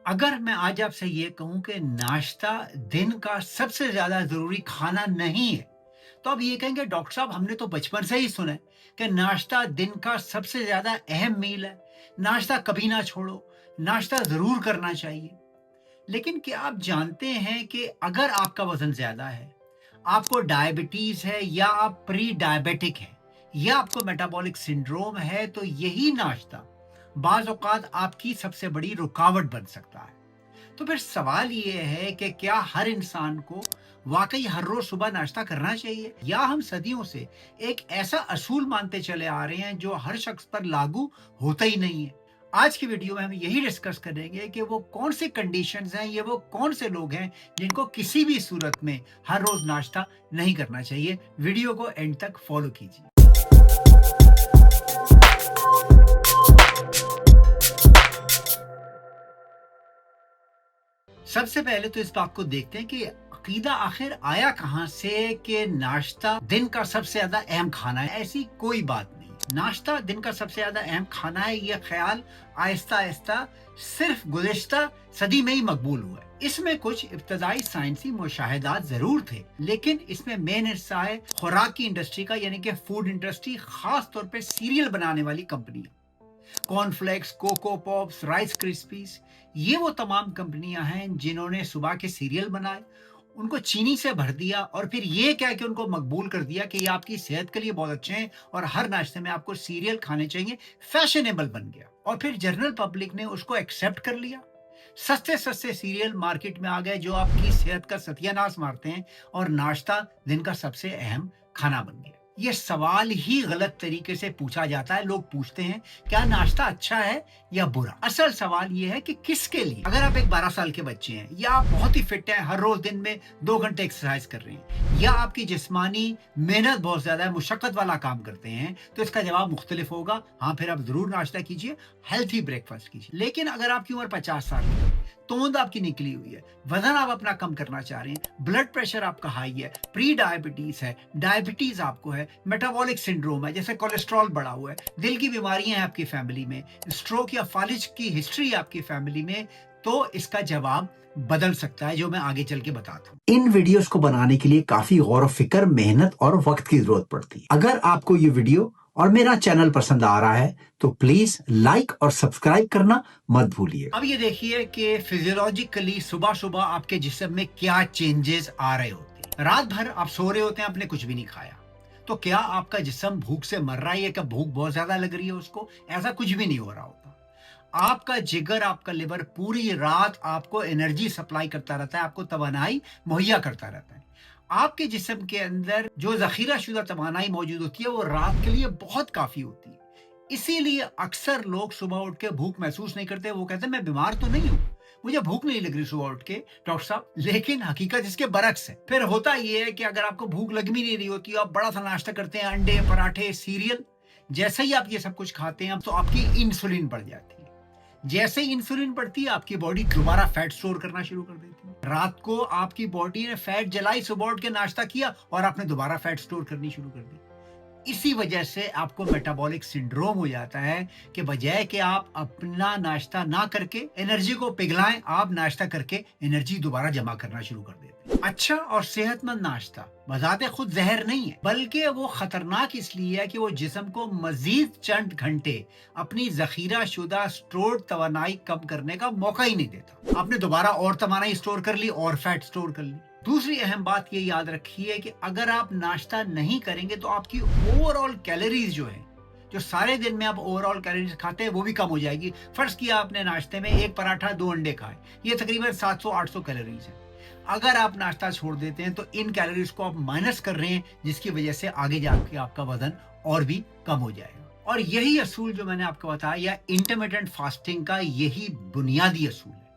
अगर मैं आज आपसे ये कहूँ कि नाश्ता दिन का सबसे ज़्यादा ज़रूरी खाना नहीं है, तो आप ये कहेंगे डॉक्टर साहब हमने तो बचपन से ही सुना है कि नाश्ता दिन का सबसे ज़्यादा अहम मील है। नाश्ता कभी ना छोड़ो, नाश्ता ज़रूर करना चाहिए। लेकिन क्या आप जानते हैं कि अगर आपका वज़न ज़्यादा है, आपको डायबिटीज़ है या आप प्री डायबिटिक हैं या आपको मेटाबॉलिक सिंड्रोम है, तो यही नाश्ता बाज़ औक़ात आपकी सबसे बड़ी रुकावट बन सकता है। तो फिर सवाल ये है कि क्या हर इंसान को वाकई हर रोज सुबह नाश्ता करना चाहिए या हम सदियों से एक ऐसा असूल मानते चले आ रहे हैं जो हर शख्स पर लागू होता ही नहीं है। आज की वीडियो में हम यही डिस्कस करेंगे कि वो कौन से कंडीशंस हैं, ये वो कौन से लोग हैं जिनको किसी भी सूरत में हर रोज नाश्ता नहीं करना चाहिए। वीडियो को एंड तक फॉलो कीजिए। सबसे पहले तो इस बात को देखते हैं कि अकीदा आखिर आया कहाँ से कि नाश्ता दिन का सबसे ज्यादा अहम खाना है। ऐसी कोई बात नहीं। नाश्ता दिन का सबसे ज्यादा अहम खाना है, ये ख्याल आहिस्ता आहिस्ता सिर्फ गुज़िश्ता सदी में ही मकबूल हुआ है। इसमें कुछ इब्तदाई साइंसी मुशाहिदात जरूर थे, लेकिन इसमें मेन हिस्सा है खुराक की इंडस्ट्री का, यानी कि फूड इंडस्ट्री, खास तौर पे सीरियल बनाने वाली कंपनियां। Cornflakes, Coco Pops, Rice Krispies, ये वो तमाम कंपनियां हैं जिन्होंने सुबह के सीरियल बनाए, उनको चीनी से भर दिया और फिर ये क्या कि उनको मकबूल कर दिया कि ये आपकी सेहत के लिए बहुत अच्छे हैं और हर नाश्ते में आपको सीरियल खाने चाहिए। फैशनेबल बन गया और फिर जनरल पब्लिक ने उसको एक्सेप्ट कर लिया। सस्ते सस्ते सीरियल मार्केट में आ गए जो आपकी सेहत का सत्यानाश मारते हैं और नाश्ता दिन का सबसे अहम खाना बन गया। ये सवाल ही गलत तरीके से पूछा जाता है। लोग पूछते हैं क्या नाश्ता अच्छा है या बुरा। असल सवाल ये है कि किसके लिए। अगर आप एक 12 साल के बच्चे हैं या आप बहुत ही फिट हैं, हर रोज दिन में 2 घंटे एक्सरसाइज कर रहे हैं, या आपकी जिस्मानी मेहनत बहुत ज्यादा है, मुशक्कत वाला काम करते हैं, तो इसका जवाब मुख्तलिफ होगा। हाँ, फिर आप जरूर नाश्ता कीजिए, हेल्थी ब्रेकफास्ट कीजिए। लेकिन अगर आपकी उम्र 50 साल की है, तोंद आपकी निकली हुई है, वजन आप अपना कम करना चाह रहे हैं, ब्लड प्रेशर आपका हाई है, प्री डायबिटीज है, डायबिटीज आपको है, मेटाबॉलिक सिंड्रोम है जैसे कोलेस्ट्रॉल बढ़ा हुआ है, दिल की बीमारियां हैं आपकी फैमिली में, स्ट्रोक या फालिज की हिस्ट्री है आपकी फैमिली में, तो इसका जवाब बदल सकता है, जो मैं आगे चल के बताता हूँ। इन वीडियोस को बनाने के लिए काफी गौर व फिक्र, मेहनत और वक्त की जरूरत पड़ती है। अगर आपको ये वीडियो और मेरा चैनल पसंद आ रहा है तो प्लीज लाइक और सब्सक्राइब करना मत भूलिए। अब ये देखिए कि फिजियोलॉजिकली सुबह सुबह आपके जिस्म में क्या चेंजेस आ रहे होते हैं। रात भर आप सो रहे होते हैं, आपने कुछ भी नहीं खाया, तो क्या आपका जिस्म भूख से मर रहा है या क्या भूख बहुत ज्यादा लग रही है उसको? ऐसा कुछ भी नहीं हो रहा होता। आपका जिगर, आपका लिवर पूरी रात आपको एनर्जी सप्लाई करता रहता है, आपको तवानाई मुहैया करता रहता है। आपके जिस्म के अंदर जो जखीरा शुदा तवानाई मौजूद होती है वो रात के लिए बहुत काफी होती है। इसीलिए अक्सर लोग सुबह उठ के भूख महसूस नहीं करते। वो कहते हैं मैं बीमार तो नहीं हूँ, मुझे भूख नहीं लग रही सुबह उठ के डॉक्टर साहब। लेकिन हकीकत इसके बरक्स है। फिर होता ये है कि अगर आपको भूख लग भी नहीं रही होती, आप बड़ा सा नाश्ता करते हैं, अंडे, पराठे, सीरियल, जैसे ही आप ये सब कुछ खाते हैं तो आपकी इंसुलिन बढ़ जाती है। जैसे ही इंसुलिन बढ़ती है आपकी बॉडी दोबारा फैट स्टोर करना शुरू कर देती है। रात को आपकी बॉडी ने फैट जलाई, सुबह उठ के नाश्ता किया और आपने दोबारा फैट स्टोर करनी शुरू कर दी। इसी वजह से आपको मेटाबॉलिक सिंड्रोम हो जाता है कि बजाय कि आप अपना नाश्ता ना करके एनर्जी को पिघलाएं, आप नाश्ता करके एनर्जी दोबारा जमा करना शुरू कर देते हैं। अच्छा और सेहतमंद नाश्ता बजाते खुद जहर नहीं है, बल्कि वो खतरनाक इसलिए है कि वो जिस्म को मजीद चंद घंटे अपनी जखीरा शुदा स्टोर्ड तवानाई कम करने का मौका ही नहीं देता। आपने दोबारा और तवानाई स्टोर कर ली और फैट स्टोर कर ली। दूसरी अहम बात ये याद रखिए कि अगर आप नाश्ता नहीं करेंगे तो आपकी ओवरऑल कैलोरीज जो है, जो सारे दिन में आप ओवरऑल कैलोरीज खाते हैं, वो भी कम हो जाएगी। फर्ज किया आपने नाश्ते में एक पराठा 2 अंडे खाए, ये तकरीबन 700-800 कैलोरीज है। अगर आप नाश्ता छोड़ देते हैं तो इन कैलोरीज को आप माइनस कर रहे हैं, जिसकी वजह से आगे जाके आपका वजन और भी कम हो जाएगा। और यही असूल जो मैंने आपको बताया, इंटरमिटेंट फास्टिंग का यही बुनियादी असूल है।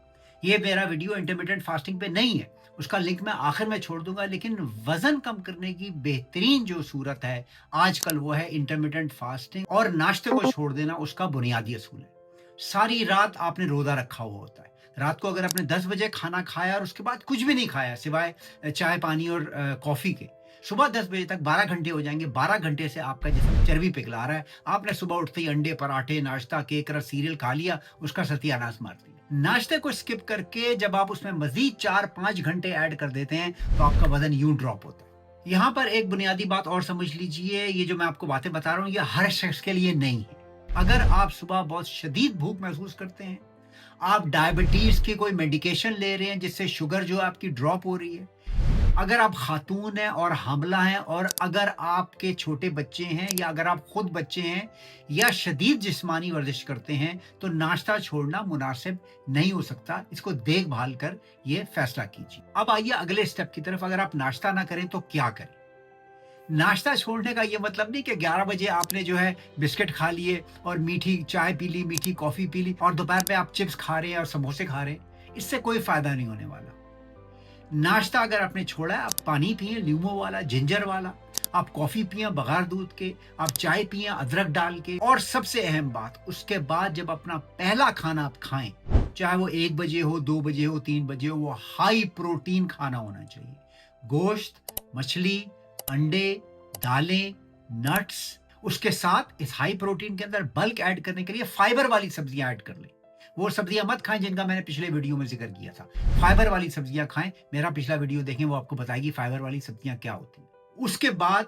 ये मेरा वीडियो इंटरमिटेंट फास्टिंग पे नहीं है, उसका लिंक मैं आखिर में छोड़ दूंगा, लेकिन वजन कम करने की बेहतरीन जो सूरत है आजकल वो है इंटरमिटेंट फास्टिंग, और नाश्ते को छोड़ देना उसका बुनियादी असूल है। सारी रात आपने रोजा रखा हुआ होता है, रात को अगर आपने 10 बजे खाना खाया और उसके बाद कुछ भी नहीं खाया सिवाय चाय पानी और कॉफी के, सुबह 10 बजे तक 12 घंटे हो जाएंगे। 12 घंटे से आपका जिस्म चर्बी पिघला रहा है। आपने सुबह उठते ही अंडे, पराठे, नाश्ता, केक, रस, सीरियल खा लिया, उसका सत्यानाश मार दिया। नाश्ते को स्किप करके जब आप उसमें मजीद 4-5 घंटे ऐड कर देते हैं तो आपका वजन यूं ड्रॉप होता है। यहाँ पर एक बुनियादी बात और समझ लीजिए, ये जो मैं आपको बातें बता रहा हूँ ये हर शख्स के लिए नहीं है। अगर आप सुबह बहुत शदीद भूख महसूस करते हैं, आप डायबिटीज की कोई मेडिकेशन ले रहे हैं जिससे शुगर जो है आपकी ड्रॉप हो रही है, अगर आप खातून हैं और हामला हैं, और अगर आपके छोटे बच्चे हैं, या अगर आप खुद बच्चे हैं या शदीद जिस्मानी वर्जिश करते हैं, तो नाश्ता छोड़ना मुनासिब नहीं हो सकता। इसको देखभाल कर ये फैसला कीजिए। अब आइए अगले स्टेप की तरफ। अगर आप नाश्ता ना करें तो क्या करें? नाश्ता छोड़ने का ये मतलब नहीं कि 11 बजे आपने जो है बिस्किट खा लिए और मीठी चाय पी ली, मीठी कॉफी पी ली, और दोपहर पे आप चिप्स खा रहे हैं और समोसे खा रहे हैं। इससे कोई फायदा नहीं होने वाला। नाश्ता अगर आपने छोड़ा है, आप पानी पिए लीमो वाला, जिंजर वाला, आप कॉफी पिए बगैर दूध के, आप चाय पिए अदरक डाल के, और सबसे अहम बात, उसके बाद जब अपना पहला खाना आप खाएं, चाहे वो 1 बजे हो, 2 बजे हो, 3 बजे हो, वो हाई प्रोटीन खाना होना चाहिए। गोश्त, मछली, अंडे, दालें, नट्स। उसके साथ इस हाई प्रोटीन के अंदर बल्क ऐड करने के लिए फाइबर वाली सब्जियां ऐड कर लें। वो सब्जियां मत खाएं जिनका मैंने पिछले वीडियो में जिक्र किया था। फाइबर वाली सब्जियां खाएं। मेरा पिछला वीडियो देखें, वो आपको बताएगी फाइबर वाली सब्जियां क्या होती हैं। उसके बाद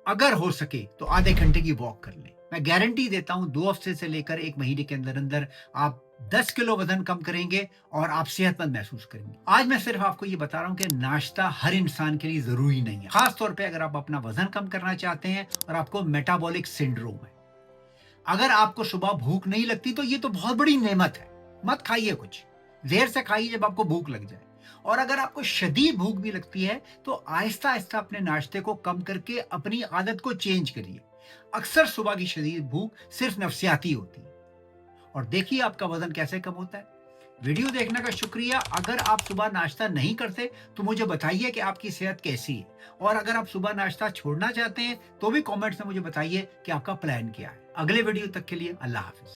अगर हो सके तो आधे घंटे की वॉक कर लें। मैं गारंटी देता हूं 2 हफ्ते से लेकर 1 महीने के अंदर अंदर आप 10 किलो वजन कम करेंगे और आप सेहतमंद महसूस करेंगे। आज मैं सिर्फ आपको ये बता रहा हूं कि नाश्ता हर इंसान के लिए जरूरी नहीं है, खास तौर पे अगर आप अपना वजन कम करना चाहते हैं और आपको मेटाबॉलिक सिंड्रोम है। अगर आपको सुबह भूख नहीं लगती तो ये तो बहुत बड़ी नेमत है। मत खाइए कुछ, देर से खाइए जब आपको भूख लग जाए। और अगर आपको शदीद भूख भी लगती है तो आहिस्ता आहिस्ता अपने नाश्ते को कम करके अपनी आदत को चेंज करिए। अक्सर सुबह की शदीद भूख सिर्फ नफ्सियाती होती है। और देखिए आपका वजन कैसे कम होता है। वीडियो देखने का शुक्रिया। अगर आप सुबह नाश्ता नहीं करते तो मुझे बताइए कि आपकी सेहत कैसी है, और अगर आप सुबह नाश्ता छोड़ना चाहते हैं तो भी कमेंट्स में मुझे बताइए कि आपका प्लान क्या है। अगले वीडियो तक के लिए अल्लाह हाफिज।